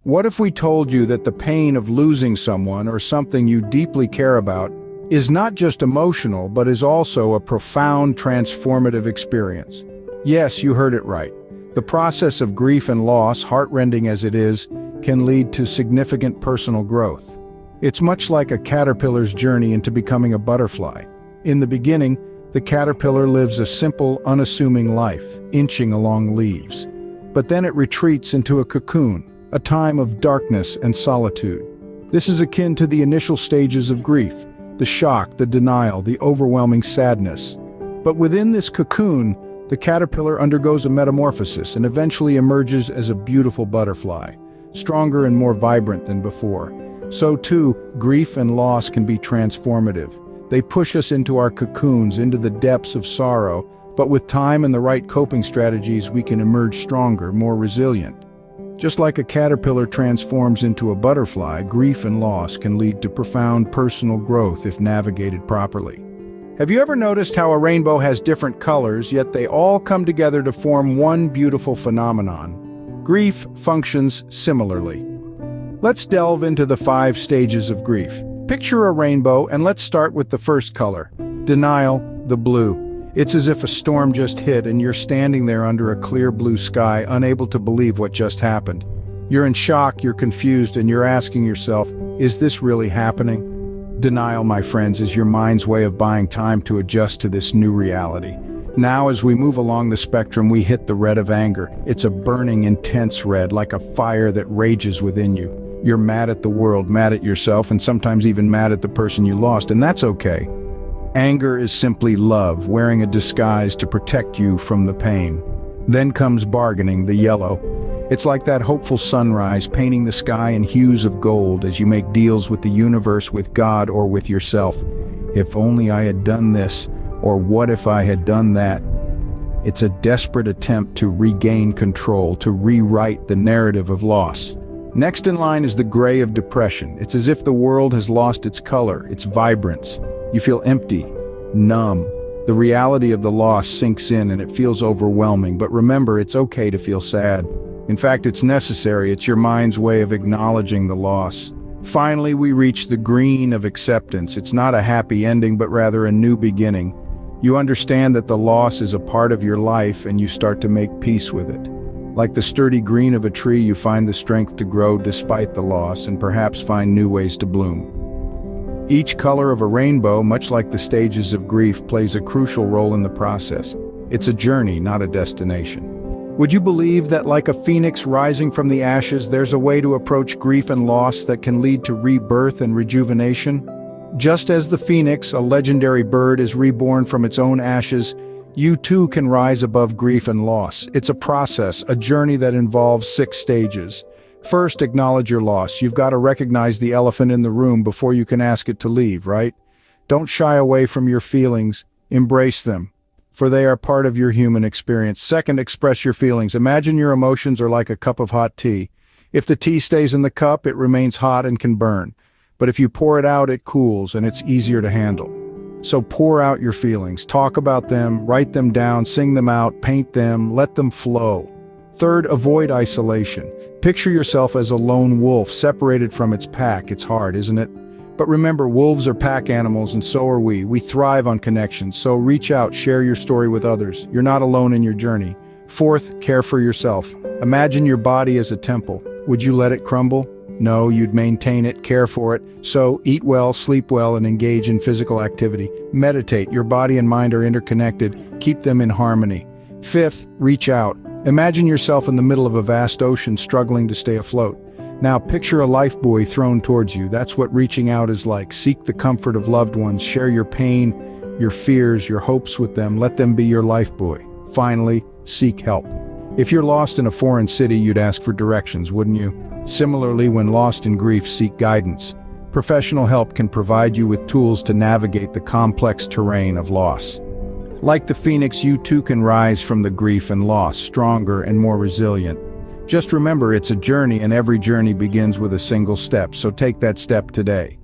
What if we told you that the pain of losing someone or something you deeply care about is not just emotional, but is also a profound transformative experience? Yes, you heard it right. The process of grief and loss, heartrending as it is, can lead to significant personal growth. It's much like a caterpillar's journey into becoming a butterfly. In the beginning, the caterpillar lives a simple, unassuming life, inching along leaves. But then it retreats into a cocoon, a time of darkness and solitude. This is akin to the initial stages of grief, the shock, the denial, the overwhelming sadness. But within this cocoon, the caterpillar undergoes a metamorphosis and eventually emerges as a beautiful butterfly, stronger and more vibrant than before. So too, grief and loss can be transformative. They push us into our cocoons, into the depths of sorrow, but with time and the right coping strategies, we can emerge stronger, more resilient. Just like a caterpillar transforms into a butterfly, grief and loss can lead to profound personal growth if navigated properly. Have you ever noticed how a rainbow has different colors, yet they all come together to form one beautiful phenomenon? Grief functions similarly. Let's delve into the 5 stages of grief. Picture a rainbow, and let's start with the first color, denial, the blue. It's as if a storm just hit and you're standing there under a clear blue sky, unable to believe what just happened. You're in shock, you're confused, and you're asking yourself, is this really happening? Denial, my friends, is your mind's way of buying time to adjust to this new reality. Now, as we move along the spectrum, we hit the red of anger. It's a burning, intense red, like a fire that rages within you. You're mad at the world, mad at yourself, and sometimes even mad at the person you lost, and that's okay. Anger is simply love, wearing a disguise to protect you from the pain. Then comes bargaining, the yellow. It's like that hopeful sunrise, painting the sky in hues of gold as you make deals with the universe, with God, or with yourself. If only I had done this, or what if I had done that? It's a desperate attempt to regain control, to rewrite the narrative of loss. Next in line is the gray of depression. It's as if the world has lost its color, its vibrance. You feel empty, numb. The reality of the loss sinks in and it feels overwhelming, but remember, it's okay to feel sad. In fact, it's necessary. It's your mind's way of acknowledging the loss. Finally, we reach the green of acceptance. It's not a happy ending, but rather a new beginning. You understand that the loss is a part of your life and you start to make peace with it. Like the sturdy green of a tree, you find the strength to grow despite the loss and perhaps find new ways to bloom. Each color of a rainbow, much like the stages of grief, plays a crucial role in the process. It's a journey, not a destination. Would you believe that like a phoenix rising from the ashes, there's a way to approach grief and loss that can lead to rebirth and rejuvenation? Just as the phoenix, a legendary bird, is reborn from its own ashes, you too can rise above grief and loss. It's a process, a journey that involves 6 stages. First, acknowledge your loss. You've got to recognize the elephant in the room before you can ask it to leave, right? Don't shy away from your feelings. Embrace them, for they are part of your human experience. Second, express your feelings. Imagine your emotions are like a cup of hot tea. If the tea stays in the cup, it remains hot and can burn. But if you pour it out, it cools and it's easier to handle. So pour out your feelings, talk about them, write them down, sing them out, paint them, let them flow. Third, avoid isolation. Picture yourself as a lone wolf separated from its pack. It's hard, isn't it? But remember, wolves are pack animals and so are we. We thrive on connection, so reach out, share your story with others. You're not alone in your journey. Fourth, care for yourself. Imagine your body as a temple. Would you let it crumble? No, you'd maintain it, care for it. So eat well, sleep well, and engage in physical activity. Meditate. Your body and mind are interconnected. Keep them in harmony. Fifth, reach out. Imagine yourself in the middle of a vast ocean struggling to stay afloat. Now picture a lifebuoy thrown towards you. That's what reaching out is like. Seek the comfort of loved ones. Share your pain, your fears, your hopes with them. Let them be your lifebuoy. Finally, seek help. If you're lost in a foreign city, you'd ask for directions, wouldn't you? Similarly, when lost in grief, seek guidance. Professional help can provide you with tools to navigate the complex terrain of loss. Like the phoenix, you too can rise from the grief and loss, stronger and more resilient. Just remember, it's a journey, and every journey begins with a single step, so take that step today.